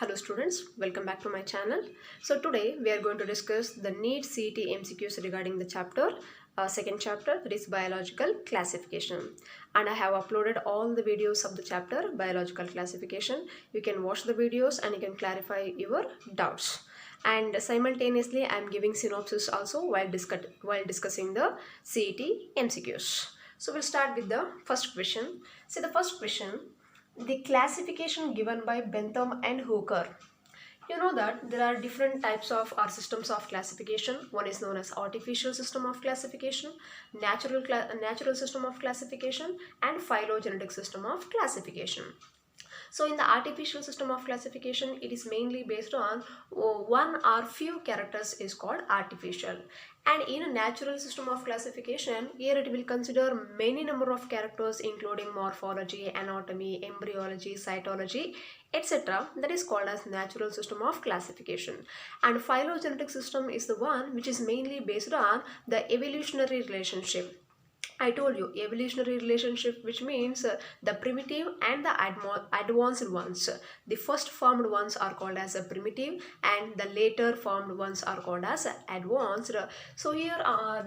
Hello students, welcome back to my channel. So today we are going to discuss the NEET CET MCQs regarding the second chapter, that is biological classification. And I have uploaded all the videos of the chapter biological classification. You can watch the videos and you can clarify your doubts. And simultaneously I am giving synopsis also while discussing the CET MCQs. So we'll start with the first question. See the first question. The classification given by Bentham and Hooker. You know that there are different types of or systems of classification. One is known as artificial system of classification, natural system of classification, and phylogenetic system of classification. So in the artificial system of classification, it is mainly based on one or few characters is called artificial. And in a natural system of classification, here it will consider many number of characters including morphology, anatomy, embryology, cytology, etc. That is called as natural system of classification. And phylogenetic system is the one which is mainly based on the evolutionary relationship. I told you evolutionary relationship, which means the primitive and the advanced ones. The first formed ones are called as a primitive and the later formed ones are called as advanced. So here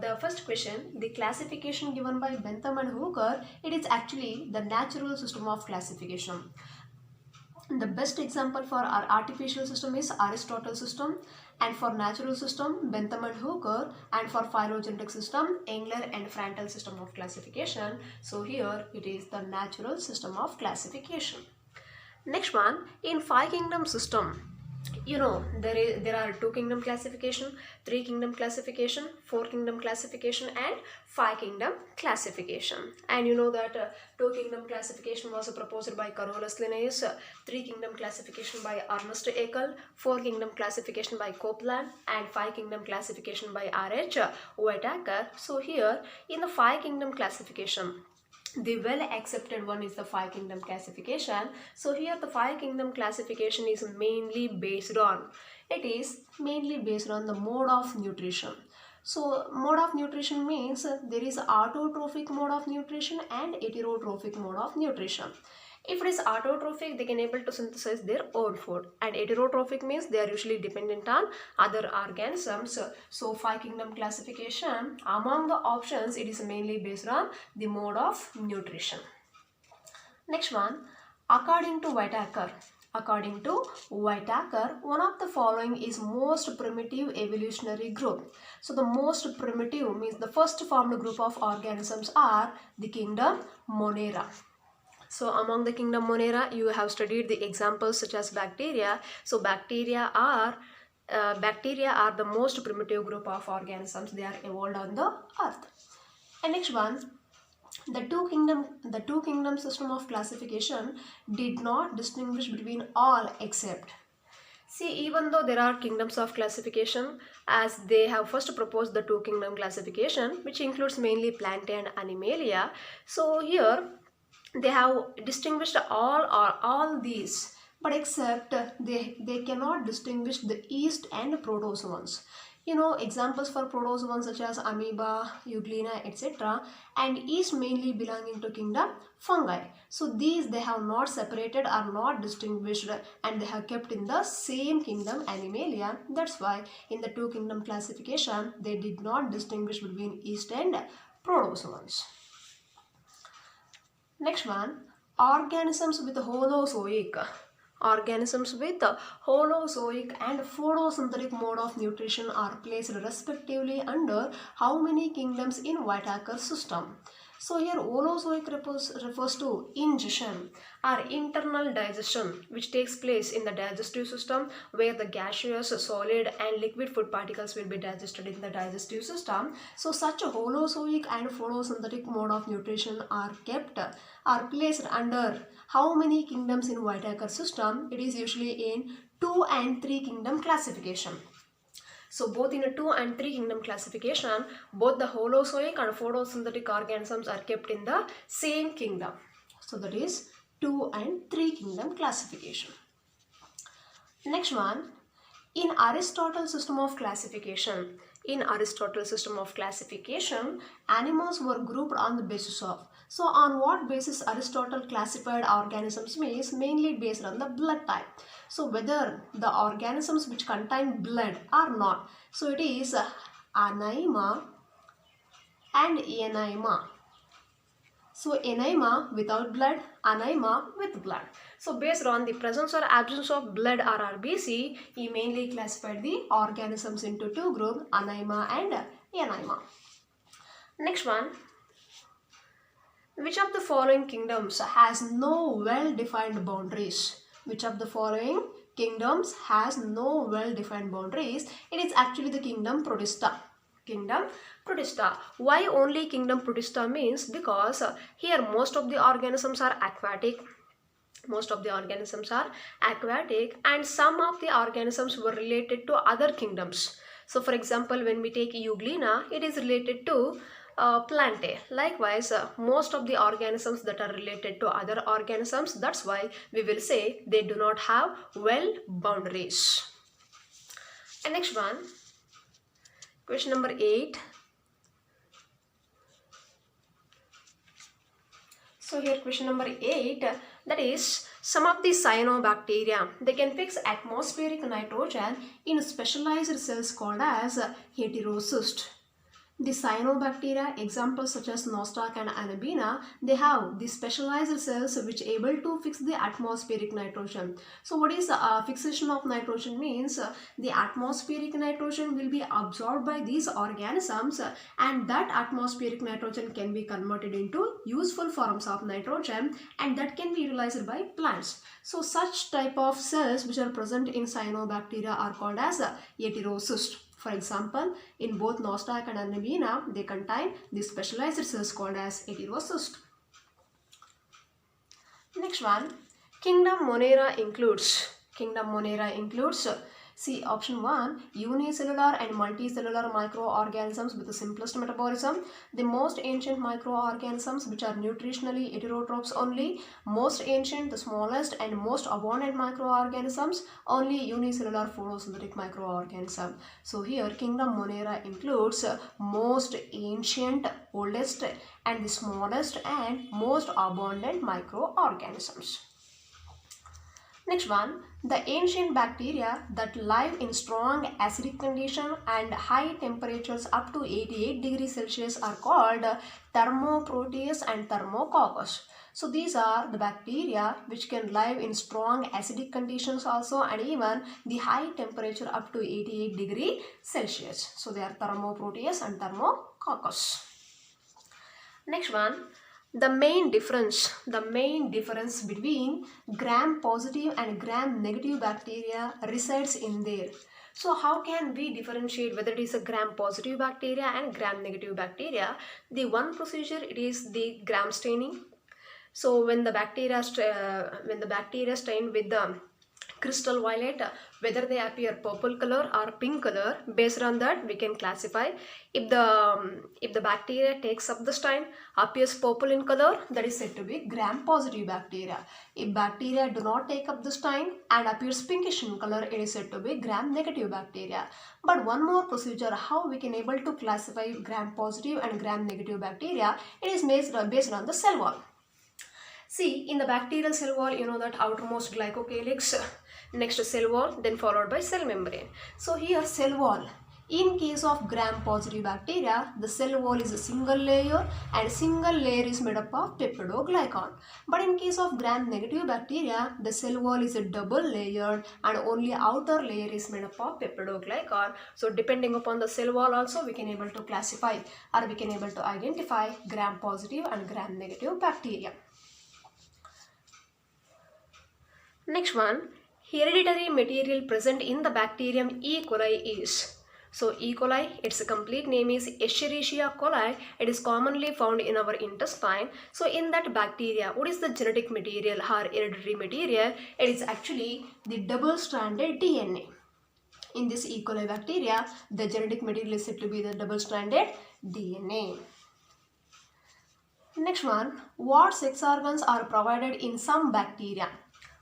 the first question, the classification given by Bentham and Hooker, it is actually the natural system of classification. The best example for our artificial system is Aristotle's system, and for natural system Bentham and Hooker, and for phylogenetic system Engler and Frankel system of classification. So here it is the natural system of classification. Next one, in five kingdom system, you know there are two kingdom classification, three kingdom classification, four kingdom classification, and five kingdom classification. And you know that two kingdom classification was proposed by Carolus Linnaeus, three kingdom classification by Ernest Haeckel, four kingdom classification by Copeland, and five kingdom classification by R.H. Whitaker. So here in the five kingdom classification, the well accepted one is the five kingdom classification. So here the five kingdom classification is mainly based on the mode of nutrition. So mode of nutrition means there is autotrophic mode of nutrition and heterotrophic mode of nutrition. If it is autotrophic, they can able to synthesize their own food, and heterotrophic means they are usually dependent on other organisms. So five kingdom classification, among the options, it is mainly based on the mode of nutrition. Next one, according to Whitaker, one of the following is most primitive evolutionary group. So the most primitive means the first formed group of organisms are the kingdom Monera. So among the kingdom Monera, you have studied the examples such as bacteria. So bacteria are the most primitive group of organisms. They are evolved on the earth. And next one, the two kingdom system of classification did not distinguish between all except. See, even though there are kingdoms of classification, as they have first proposed the two kingdom classification, which includes mainly Plantae and Animalia. So here they have distinguished all these, but except they cannot distinguish the yeast and protozoans. You know, examples for protozoans such as amoeba, euglena, etc. and yeast mainly belonging to kingdom fungi. So these they have not separated or not distinguished, and they have kept in the same kingdom Animalia. That's why in the two kingdom classification they did not distinguish between yeast and protozoans. Next one, organisms with holozoic and photosynthetic mode of nutrition are placed respectively under how many kingdoms in Whitaker's system? So here holozoic refers to ingestion or internal digestion, which takes place in the digestive system, where the gaseous, solid and liquid food particles will be digested in the digestive system. So such a holozoic and photosynthetic mode of nutrition are placed under how many kingdoms in Whitaker's system? It is usually in 2 and 3 kingdom classification. So both in a 2 and 3 kingdom classification, both the holozoic and photosynthetic organisms are kept in the same kingdom. So that is 2 and 3 kingdom classification. Next one, in Aristotle's system of classification, animals were grouped on the basis of So on what basis Aristotle classified organisms means mainly based on the blood type. So whether the organisms which contain blood or not. So it is Anaima and Anaima. So anaema without blood, anaema with blood. So based on the presence or absence of blood or RBC, he mainly classified the organisms into two groups, anaema and anaema. Next one. Which of the following kingdoms has no well-defined boundaries? Which of the following kingdoms has no well-defined boundaries? It is actually the kingdom Protista. Kingdom Protista. Why only kingdom Protista means because here most of the organisms are aquatic. Most of the organisms are aquatic and some of the organisms were related to other kingdoms. So for example, when we take Euglena, it is related to Plantae. Likewise, most of the organisms that are related to other organisms, that's why we will say they do not have well boundaries. And next one, question number 8. So here question number 8, that is some of the cyanobacteria, they can fix atmospheric nitrogen in specialized cells called as heterocyst. The cyanobacteria, examples such as Nostoc and Anabaena, they have the specialized cells which able to fix the atmospheric nitrogen. So what is fixation of nitrogen means? The atmospheric nitrogen will be absorbed by these organisms and that atmospheric nitrogen can be converted into useful forms of nitrogen and that can be utilized by plants. So such type of cells which are present in cyanobacteria are called as heterocyst. For example, in both Nostoc and Anabaena, they contain the specialized cells called as heterocyst. Next one, kingdom Monera includes. See option 1, unicellular and multicellular microorganisms with the simplest metabolism. The most ancient microorganisms which are nutritionally heterotrophs only. Most ancient, the smallest and most abundant microorganisms, only unicellular photosynthetic microorganism. So here kingdom Monera includes most ancient, oldest and the smallest and most abundant microorganisms. Next one, the ancient bacteria that live in strong acidic condition and high temperatures up to 88 degrees Celsius are called Thermoproteus and Thermococcus. So these are the bacteria which can live in strong acidic conditions also and even the high temperature up to 88 degrees Celsius. So they are Thermoproteus and Thermococcus. Next one. The main difference between gram-positive and gram-negative bacteria resides in there. So how can we differentiate whether it is a gram-positive bacteria and gram-negative bacteria? The one procedure, it is the gram staining. So when the bacteria stain with the crystal violet, whether they appear purple color or pink color, based on that we can classify. If the bacteria takes up the stain, appears purple in color, that is said to be gram-positive bacteria. If bacteria do not take up the stain and appears pinkish in color, it is said to be gram-negative bacteria. But one more procedure how we can able to classify gram-positive and gram-negative bacteria, it is based on the cell wall. See, in the bacterial cell wall, you know that outermost glycocalyx, next cell wall, then followed by cell membrane. So here cell wall, in case of gram-positive bacteria, the cell wall is a single layer and single layer is made up of peptidoglycan. But in case of gram-negative bacteria, the cell wall is a double layered and only outer layer is made up of peptidoglycan. So depending upon the cell wall also we can able to classify or we can able to identify gram-positive and gram-negative bacteria. Next one, hereditary material present in the bacterium E. coli is. So E. coli, its complete name is Escherichia coli. It is commonly found in our intestine. So in that bacteria, what is the genetic material or hereditary material? It is actually the double-stranded DNA. In this E. coli bacteria, the genetic material is said to be the double-stranded DNA. Next one, what sex organs are provided in some bacteria?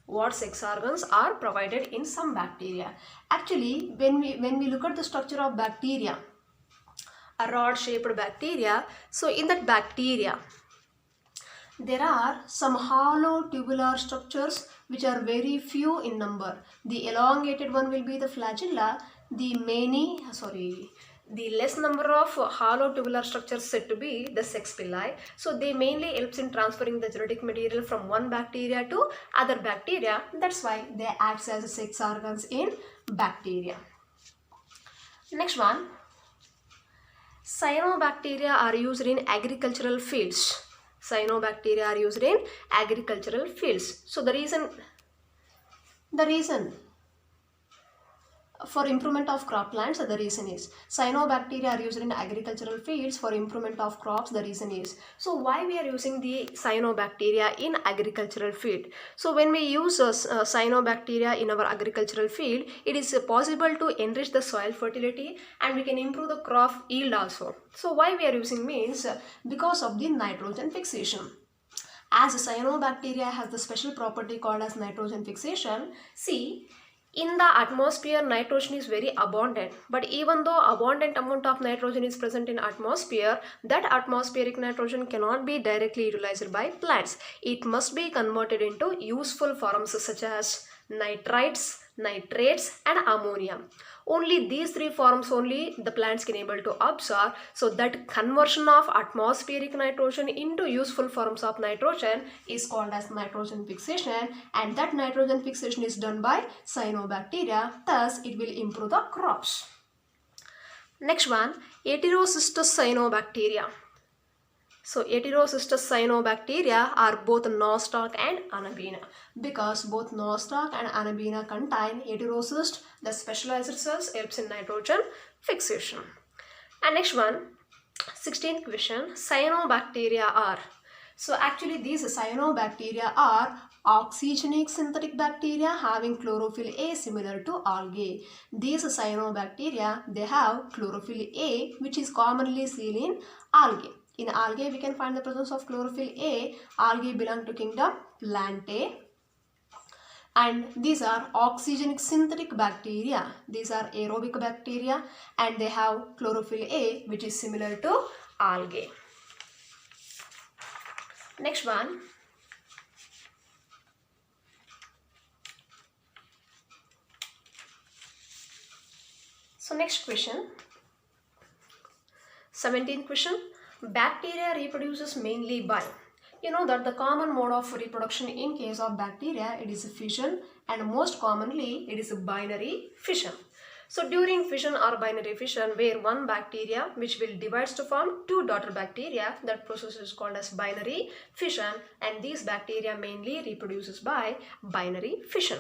What sex organs are provided in some bacteria? Actually, when we look at the structure of bacteria, a rod-shaped bacteria, so in that bacteria, There are some hollow tubular structures which are very few in number. The elongated one will be the flagella. The less number of hollow tubular structures said to be the sex pili. So they mainly helps in transferring the genetic material from one bacteria to other bacteria. That's why they act as sex organs in bacteria. Next one, cyanobacteria are used in agricultural fields. Cyanobacteria are used in agricultural fields. So the reason for improvement of croplands, the reason is cyanobacteria are used in agricultural fields for improvement of crops. The reason is, so why we are using the cyanobacteria in agricultural field? So when we use cyanobacteria in our agricultural field, it is possible to enrich the soil fertility and we can improve the crop yield also. So why we are using means because of the nitrogen fixation. As cyanobacteria has the special property called as nitrogen fixation. See, in the atmosphere, nitrogen is very abundant, but even though abundant amount of nitrogen is present in atmosphere, that atmospheric nitrogen cannot be directly utilized by plants. It must be converted into useful forms such as nitrites, nitrates and ammonia. Only these three forms only the plants can able to absorb. So that conversion of atmospheric nitrogen into useful forms of nitrogen is called as nitrogen fixation, and that nitrogen fixation is done by cyanobacteria. Thus it will improve the crops. Next one, Heterocystus cyanobacteria. So Heterocystus cyanobacteria are both nostoc and anabaena. Because both nostoc and anabaena contain heterocyst, the specialized cells helps in nitrogen fixation. And next one, 16th question, cyanobacteria are. So actually these cyanobacteria are oxygenic synthetic bacteria having chlorophyll A similar to algae. These cyanobacteria, they have chlorophyll A which is commonly seen in algae. In algae, we can find the presence of chlorophyll A. Algae belong to kingdom Plantae. And these are oxygenic synthetic bacteria. These are aerobic bacteria and they have chlorophyll A which is similar to algae. Next one. So next question. 17th question. Bacteria reproduces mainly by, you know that the common mode of reproduction in case of bacteria, it is fission, and most commonly it is binary fission. So during fission or binary fission, where one bacteria which will divides to form two daughter bacteria, that process is called as binary fission, and these bacteria mainly reproduces by binary fission.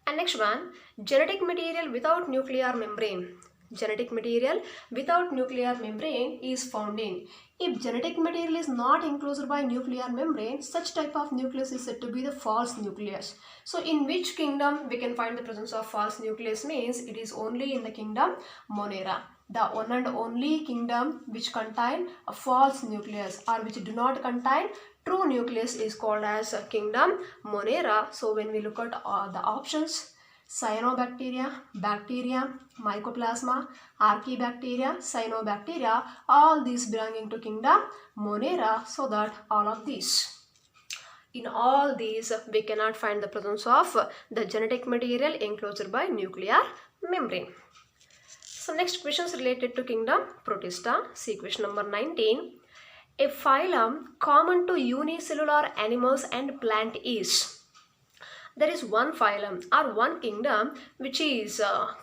And next one, genetic material without nuclear membrane. Genetic material without nuclear membrane is found in. If genetic material is not enclosed by nuclear membrane, such type of nucleus is said to be the false nucleus. So in which kingdom we can find the presence of false nucleus means it is only in the kingdom Monera. The one and only kingdom which contain a false nucleus or which do not contain true nucleus is called as kingdom Monera. So when we look at the options, cyanobacteria, bacteria, mycoplasma, archaebacteria, cyanobacteria, all these belonging to kingdom Monera, so that all of these. In all these, we cannot find the presence of the genetic material enclosed by nuclear membrane. So next questions related to kingdom Protista. See question number 19. A phylum common to unicellular animals and plant is. There is one phylum or one kingdom which is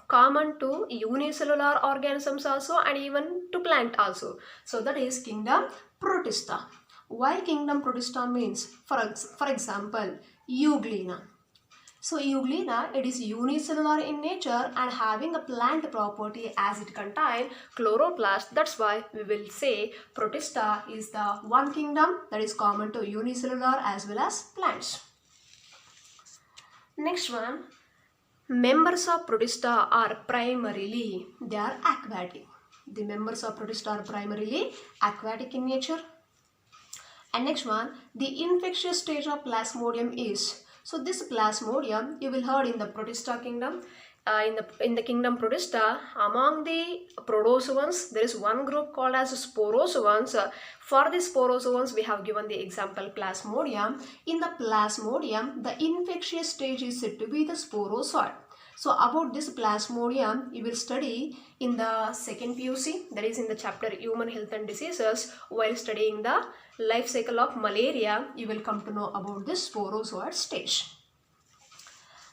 common to unicellular organisms also and even to plant also. So that is kingdom Protista. Why kingdom Protista means, for example, Euglena. So Euglena, it is unicellular in nature and having a plant property as it contains chloroplast. That's why we will say Protista is the one kingdom that is common to unicellular as well as plants. Next one, members of Protista are primarily, they are aquatic. The members of Protista are primarily aquatic in nature. And next one, the infectious stage of Plasmodium is. So this Plasmodium, you will heard in the Protista kingdom, in the kingdom Protista. Among the protozoans, there is one group called as sporozoans. For the sporozoans, we have given the example Plasmodium. In the Plasmodium, the infectious stage is said to be the sporozoid. So about this Plasmodium, you will study in the second PUC, that is in the chapter Human Health and Diseases. While studying the life cycle of malaria, you will come to know about this sporozoid stage.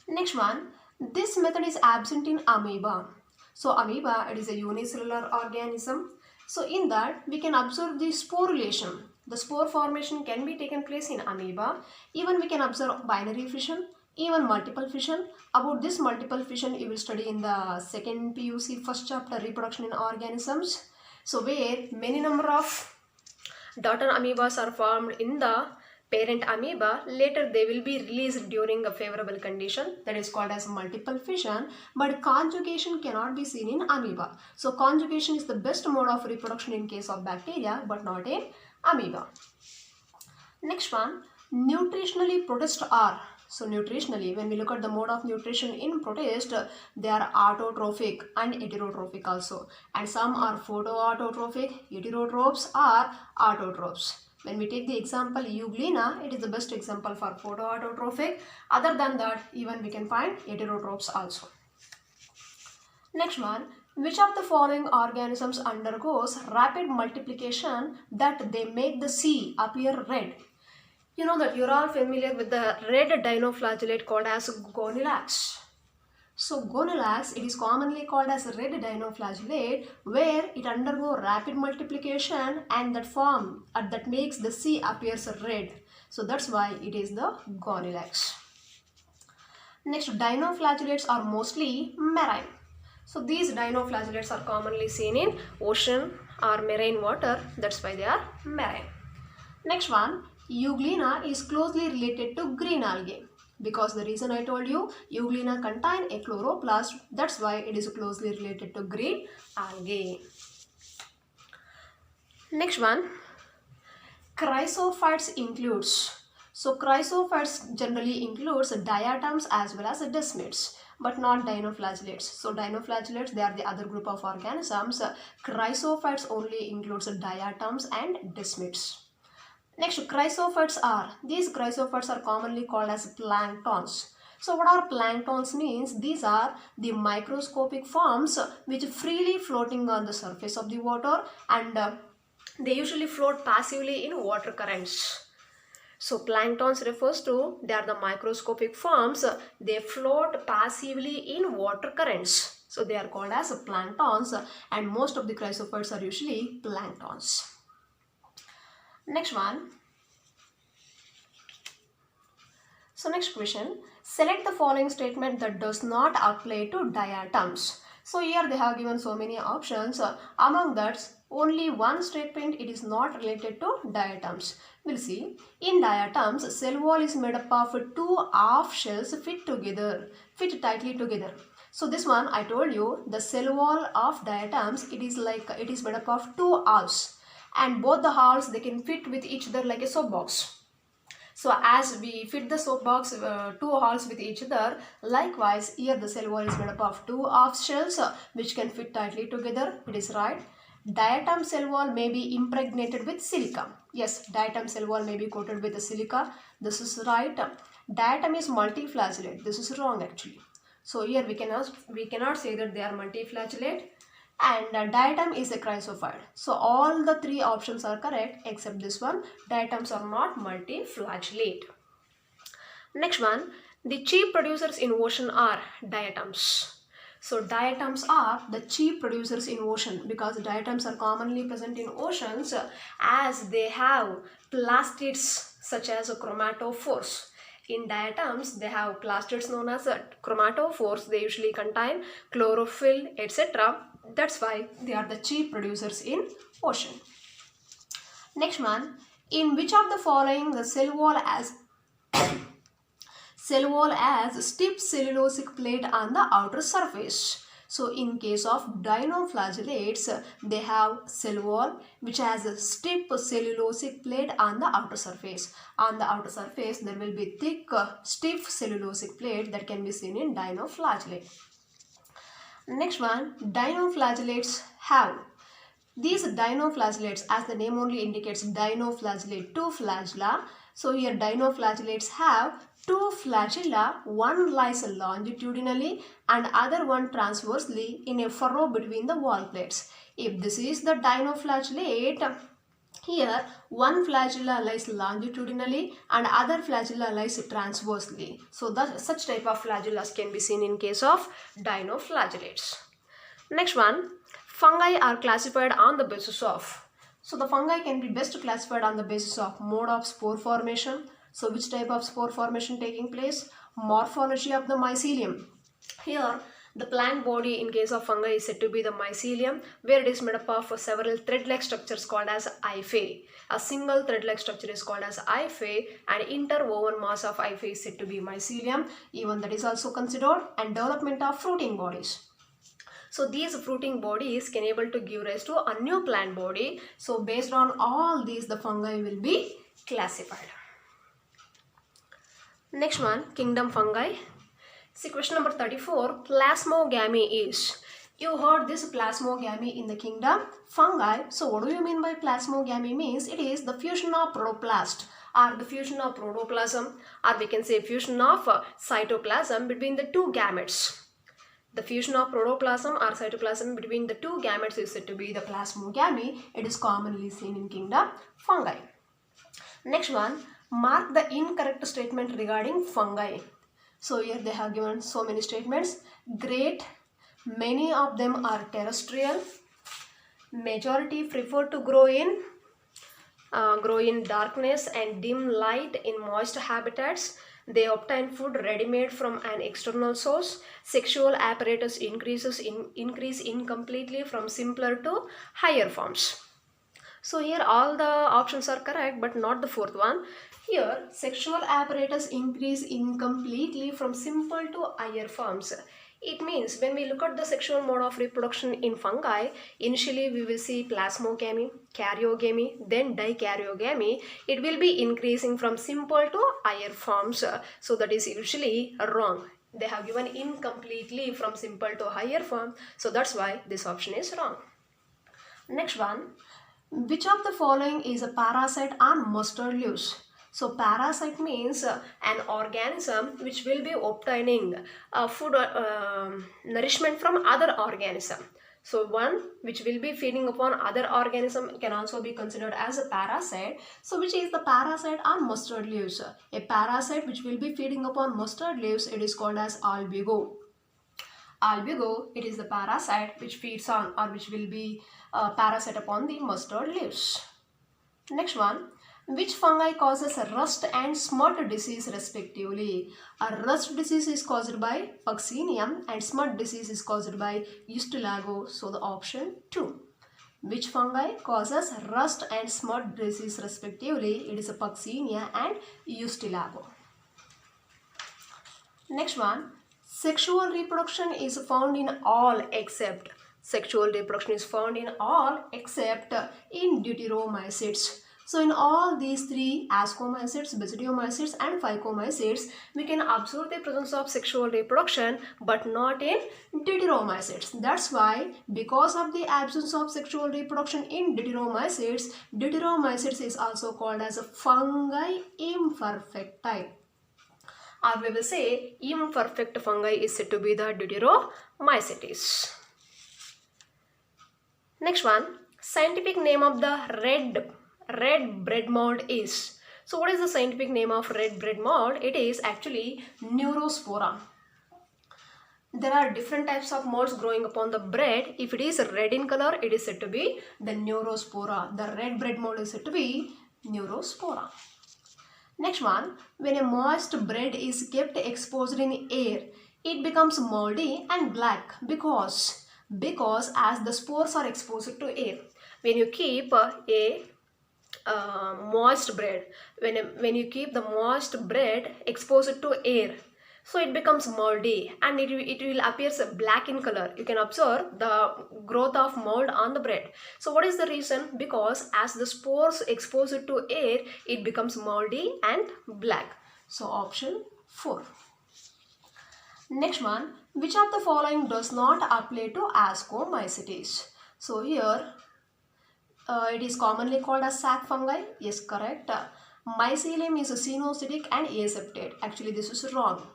Next one, this method is absent in amoeba. So amoeba, it is a unicellular organism. So in that, we can observe the sporulation. The spore formation can be taken place in amoeba. Even we can observe binary fission, even multiple fission. About this multiple fission, you will study in the second PUC, first chapter, reproduction in organisms. So where many number of daughter amoebas are formed in the parent amoeba, later they will be released during a favorable condition, that is called as multiple fission, but conjugation cannot be seen in amoeba. So conjugation is the best mode of reproduction in case of bacteria, but not in amoeba. Next one, nutritionally protists are. So nutritionally, when we look at the mode of nutrition in protist, they are autotrophic and heterotrophic also, and some are photoautotrophic. Heterotrophs are autotrophs. When we take the example Euglena, it is the best example for photoautotrophic. Other than that, even we can find heterotrophs also. Next one, which of the following organisms undergoes rapid multiplication that they make the sea appear red? You know that you're all familiar with the red dinoflagellate called as Gonilax. So Gonilax, it is commonly called as red dinoflagellate, where it undergoes rapid multiplication and that makes the sea appears red. So that's why it is the Gonilax. Next, dinoflagellates are mostly marine. So these dinoflagellates are commonly seen in ocean or marine water. That's why they are marine. Next one, Euglena is closely related to green algae. Because the reason I told you, Euglena contain a chloroplast, that's why it is closely related to green algae. Next one, chrysophytes includes. So chrysophytes generally includes diatoms as well as desmids, but not dinoflagellates. So dinoflagellates, they are the other group of organisms. Chrysophytes only includes diatoms and desmids. Next, chrysophytes are. These chrysophytes are commonly called as planktons. So what are planktons means? These are the microscopic forms which freely floating on the surface of the water, and they usually float passively in water currents. So planktons refers to, they are the microscopic forms, they float passively in water currents. So they are called as planktons, and most of the chrysophytes are usually planktons. Next one. So next question, select the following statement that does not apply to diatoms. So here they have given so many options. Among that, only one statement, it is not related to diatoms. We'll see. In diatoms, cell wall is made up of two half shells fit tightly together. So this one I told you, the cell wall of diatoms, it is made up of two halves, and both the halves, they can fit with each other like a soap box. So as we fit the soap box, two halves with each other, likewise here the cell wall is made up of two half shells which can fit tightly together. It is right. Diatom cell wall may be impregnated with silica. Yes, diatom cell wall may be coated with the silica. This is right. Diatom is multiflagellate. This is wrong actually. So here we cannot say that they are multiflagellate. And diatom is a chrysophyte. So all the three options are correct except this one. Diatoms are not multiflagellate. Next one, the chief producers in ocean are diatoms. So diatoms are the chief producers in ocean because diatoms are commonly present in oceans as they have plastids such as chromatophores. In diatoms, they have plastids known as chromatophores. They usually contain chlorophyll, etc. That's why they are the chief producers in ocean. Next one, in which of the following the cell wall as stiff cellulosic plate on the outer surface? So in case of dinoflagellates, they have cell wall which has a stiff cellulosic plate on the outer surface. On the outer surface, there will be thick, stiff cellulosic plate that can be seen in dinoflagellate. Next one, dinoflagellates have. These dinoflagellates, as the name only indicates, dinoflagellate, two flagella. So here dinoflagellates have two flagella, one lies longitudinally and other one transversely in a furrow between the wall plates. If this is the dinoflagellate, here one flagella lies longitudinally and other flagella lies transversely. So such type of flagellas can be seen in case of dinoflagellates. Next one, fungi are classified on the basis of. So the fungi can be best classified on the basis of mode of spore formation. So which type of spore formation taking place? Morphology of the mycelium. Here the plant body in case of fungi is said to be the mycelium, where it is made up of several thread-like structures called as hyphae. A single thread-like structure is called as hyphae, and interwoven mass of hyphae is said to be mycelium. Even that is also considered. And development of fruiting bodies. So these fruiting bodies can able to give rise to a new plant body. So based on all these, the fungi will be classified. Next one, kingdom fungi. See question number 34, plasmogamy is. You heard this plasmogamy in the kingdom fungi. So what do you mean by plasmogamy? Means it is the fusion of protoplast or the fusion of protoplasm, or we can say fusion of cytoplasm between the two gametes. The fusion of protoplasm or cytoplasm between the two gametes is said to be the plasmogamy. It is commonly seen in kingdom fungi. Next one, mark the incorrect statement regarding fungi. So here they have given so many statements. Great, many of them are terrestrial. Majority prefer to grow in darkness and dim light in moist habitats. They obtain food ready-made from an external source. Sexual apparatus increase incompletely from simpler to higher forms. So here all the options are correct, but not the fourth one. Here sexual apparatus increase incompletely from simple to higher forms. It means when we look at the sexual mode of reproduction in fungi, initially we will see plasmogamy, karyogamy, then dikaryogamy. It will be increasing from simple to higher forms. So that is usually wrong. They have given incompletely from simple to higher form. So that's why this option is wrong. Next one, which of the following is a parasite on mustard leaves? So parasite means an organism which will be obtaining food nourishment from other organism. So one which will be feeding upon other organism can also be considered as a parasite. So which is the parasite on mustard leaves? A parasite which will be feeding upon mustard leaves, it is called as albugo. Albugo, it is the parasite which feeds on or which will be parasite upon the mustard leaves. Next one, which fungi causes rust and smut disease respectively? A rust disease is caused by Puccinium and smut disease is caused by Ustilago. So the option 2. Which fungi causes rust and smut disease respectively? It is a Puccinia and Ustilago. Next one, sexual reproduction is found in all except. Sexual reproduction is found in all except in deuteromycetes. So in all these three, ascomycetes, basidiomycetes and phycomycetes, we can observe the presence of sexual reproduction but not in deuteromycetes. That's why, because of the absence of sexual reproduction in deuteromycetes, deuteromycetes is also called as a fungi imperfecti. Or we will say imperfect fungi is said to be the deuteromycetes. Next one, scientific name of the red bread mold is. So what is the scientific name of red bread mold? It is actually Neurospora. There are different types of molds growing upon the bread. If it is red in color, it is said to be the Neurospora. The red bread mold is said to be Neurospora. Next one, when a moist bread is kept exposed in air, it becomes moldy and black because as the spores are exposed to air. When you keep a moist bread, when you keep the moist bread exposed to air, so it becomes moldy and it will appear black in color. You can observe the growth of mold on the bread. So what is the reason? Because as the spores exposed to air, it becomes moldy and black. So option 4. Next one, Which of the following does not apply to ascomycetes? So here it is commonly called as sac fungi. Yes, correct. Mycelium is cenocytic and aseptate. Actually, this is wrong.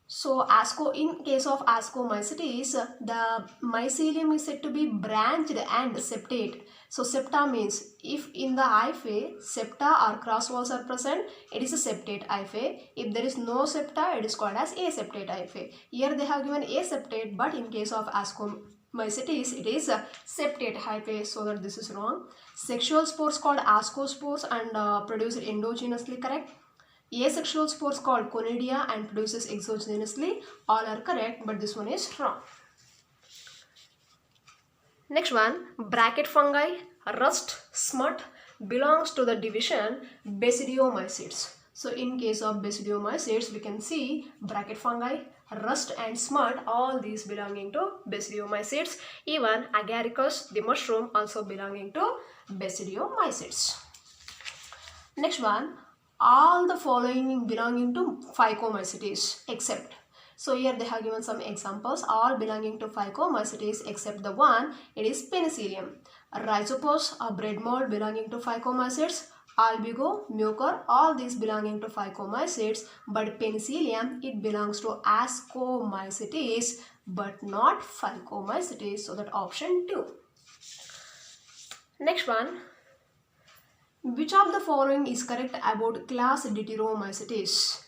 So in case of ascomycetes, the mycelium is said to be branched and septate. So septa means if in the hyphae septa or cross walls are present, it is a septate hyphae. If there is no septa, it is called as aseptate hyphae. Here they have given aseptate, but in case of ascomycetes, it is a septate hyphae, so that this is wrong. Sexual spores called ascospores and produced endogenously, correct. Asexual spores called conidia and produces exogenously. All are correct, but this one is wrong. Next one, bracket fungi, rust, smut, belongs to the division basidiomycetes. So in case of basidiomycetes, we can see bracket fungi, rust and smut, all these belonging to basidiomycetes. Even agaricus, the mushroom, also belonging to basidiomycetes. Next one, all the following belonging to Phycomycetes except. So here they have given some examples, all belonging to Phycomycetes except the one, it is Penicillium. Rhizopus, a bread mold belonging to Phycomycetes. Albigo, mucor, all these belonging to Phycomycetes, but Penicillium, it belongs to Ascomycetes but not Phycomycetes, so that option 2. Next one, which of the following is correct about class Deuteromycetes?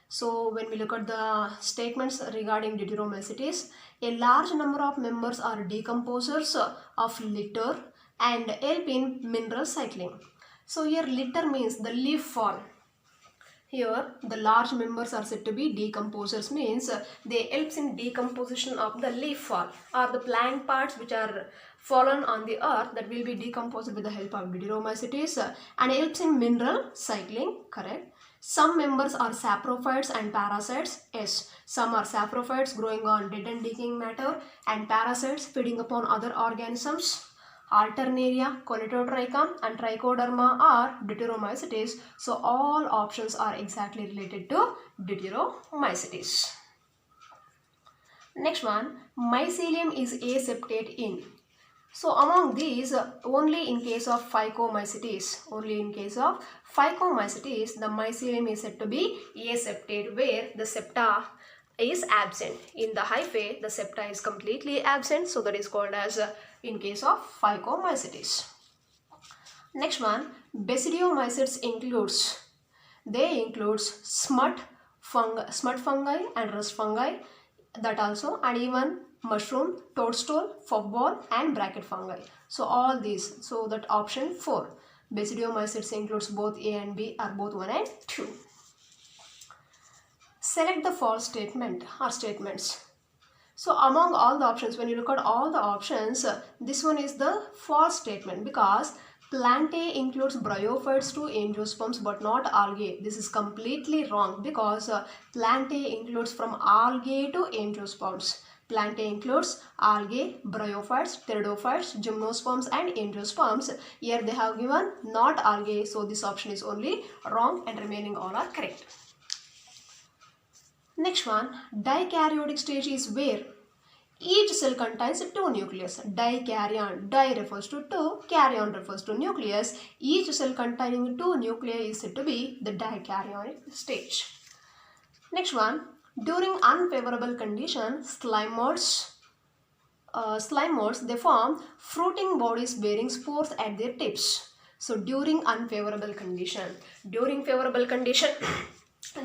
So when we look at the statements regarding Deuteromycetes, a large number of members are decomposers of litter and help in mineral cycling. So here litter means the leaf fall. Here the large members are said to be decomposers, means they helps in decomposition of the leaf fall or the plant parts which are fallen on the earth, that will be decomposed with the help of Deuteromycetes and helps in mineral cycling, correct. Some members are saprophytes and parasites. Yes, some are saprophytes growing on dead and decaying matter and parasites feeding upon other organisms. Alternaria, Cornetotrichum and Trichoderma are Deuteromycetes. So all options are exactly related to Deuteromycetes. Mycelium. Next one, mycelium is aseptate in. So among these, only in case of Phycomycetes, the mycelium is said to be aseptate, where the septa is absent. In the hyphae, the septa is completely absent, so that is called as in case of Phycomycetes. Next one, Basidiomycetes includes smut fungi and rust fungi, that also, and even mushroom, toadstool, puffball and bracket fungi. So all these, so that option 4. Basidiomycetes includes both A and B, are both 1 and 2. Select the false statement or statements. So among all the options, when you look at all the options, this one is the false statement, because Plantae includes bryophytes to angiosperms but not algae. This is completely wrong, because Plantae includes from algae to angiosperms. Plantae includes algae, bryophytes, pteridophytes, gymnosperms and angiosperms. Here they have given not algae, so this option is only wrong and remaining all are correct. Next one, dikaryotic stage is where each cell contains 2 nucleus. Dikaryon, di refers to 2, karyon refers to nucleus. Each cell containing 2 nuclei is said to be the dikaryotic stage. Next one, during unfavorable condition, slime molds they form fruiting bodies bearing spores at their tips. So during unfavorable condition,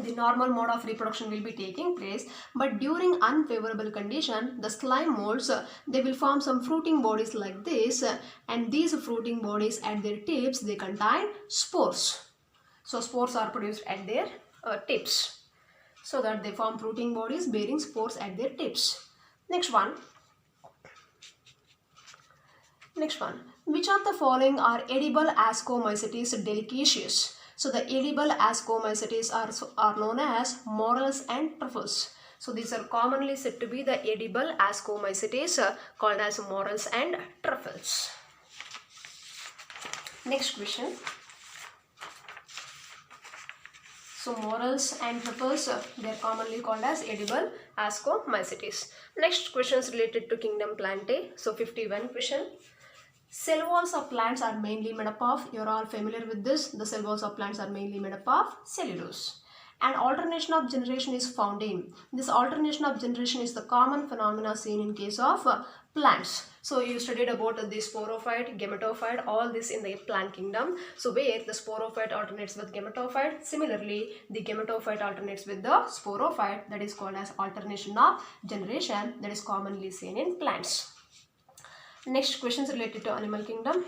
the normal mode of reproduction will be taking place, but during unfavorable condition, the slime molds they will form some fruiting bodies like this, and these fruiting bodies at their tips, they contain spores. So spores are produced at their tips, so that they form fruiting bodies bearing spores at their tips. Next one, which of the following are edible Ascomycetes delicacious? So the edible Ascomycetes are known as morels and truffles. So these are commonly said to be the edible Ascomycetes called as morels and truffles. Next question. So morels and peppers, they are commonly called as edible Ascomycetes. Next question is related to kingdom Plantae. So 51 question. Cell walls of plants are mainly made up of, you're all familiar with this, the cell walls of plants are mainly made up of cellulose. And alternation of generation is found in. This alternation of generation is the common phenomena seen in case of plants. So you studied about the sporophyte, gametophyte, all this in the plant kingdom. So where the sporophyte alternates with gametophyte, similarly the gametophyte alternates with the sporophyte, that is called as alternation of generation, that is commonly seen in plants. Next question is related to animal kingdom.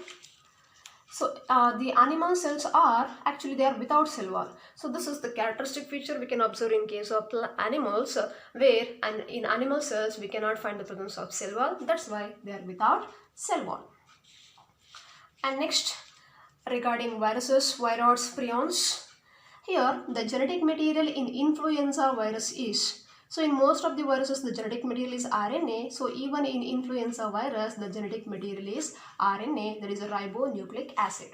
So the animal cells are actually they are without cell wall. So this is the characteristic feature we can observe in case of animals where in animal cells we cannot find the presence of cell wall. That's why they are without cell wall. And next, regarding viruses, viroids, prions. Here the genetic material in influenza virus is. So in most of the viruses, the genetic material is RNA. So even in influenza virus, the genetic material is RNA, that is a ribonucleic acid.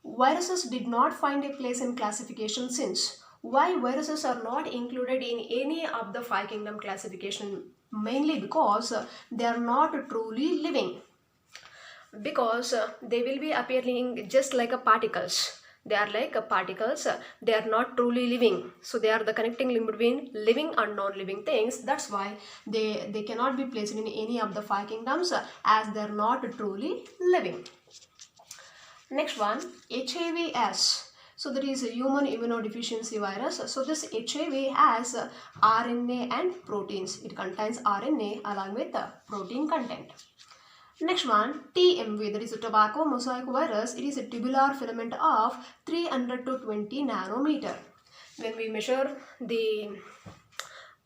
Viruses did not find a place in classification since. Why viruses are not included in any of the 5 kingdom classification? Mainly because they are not truly living. Because they will be appearing just like a particles. They are like particles, they are not truly living. So they are the connecting link between living and non-living things. That's why they cannot be placed in any of the 5 kingdoms as they are not truly living. Next one, HIVs. So there is a human immunodeficiency virus. So this HIV has RNA and proteins. It contains RNA along with protein content. Next one, TMV, that is a tobacco mosaic virus. It is a tubular filament of 300 to 20 nanometer. When we measure the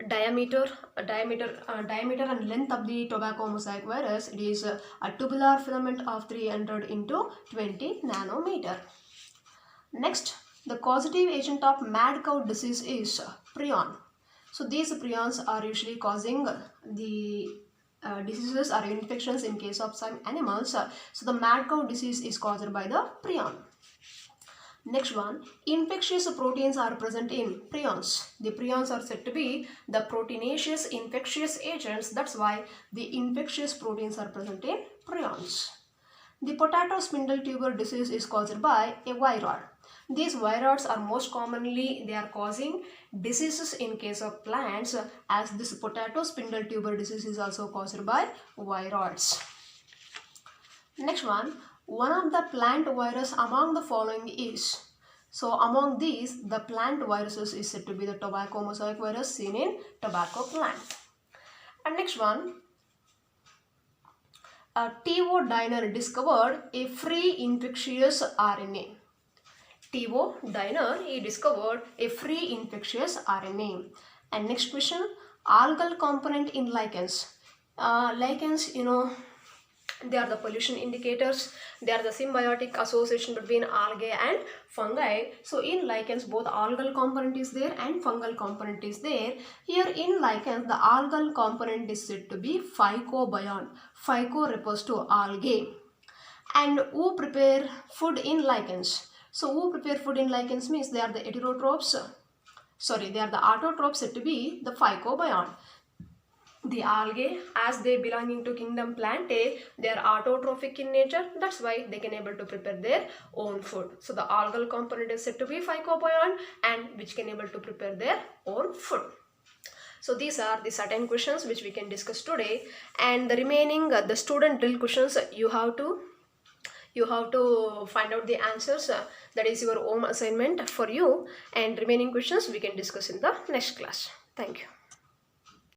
diameter and length of the tobacco mosaic virus, it is a tubular filament of 300 into 20 nanometer. Next, the causative agent of mad cow disease is prion. So these prions are usually causing the diseases or infections in case of some animals. So the mad cow disease is caused by the prion. Next one, infectious proteins are present in prions. The prions are said to be the proteinaceous infectious agents. That's why the infectious proteins are present in prions. The potato spindle tuber disease is caused by a viroid. These viroids are most commonly, they are causing diseases in case of plants, as this potato spindle tuber disease is also caused by viroids. Next one of the plant virus among the following is. So among these, the plant viruses is said to be the tobacco mosaic virus seen in tobacco plant. And next one, T.O. Diner discovered a free infectious RNA. T.O. Diner, he discovered a free infectious RNA. And next question, algal component in lichens. Lichens, they are the pollution indicators. They are the symbiotic association between algae and fungi. So in lichens, both algal component is there and fungal component is there. Here in lichens, the algal component is said to be phycobion. Phyco refers to algae. And who prepare food in lichens? So who prepare food in lichens means they are the heterotrophs. They are the autotrophs said to be the phycobion. The algae, as they belonging to kingdom Plantae, they are autotrophic in nature. That's why they can able to prepare their own food. So the algal component is said to be phycobion and which can able to prepare their own food. So these are the certain questions which we can discuss today, and the remaining the student drill questions you have to find out the answers. That is your home assignment for you, and remaining questions we can discuss in the next class. Thank you.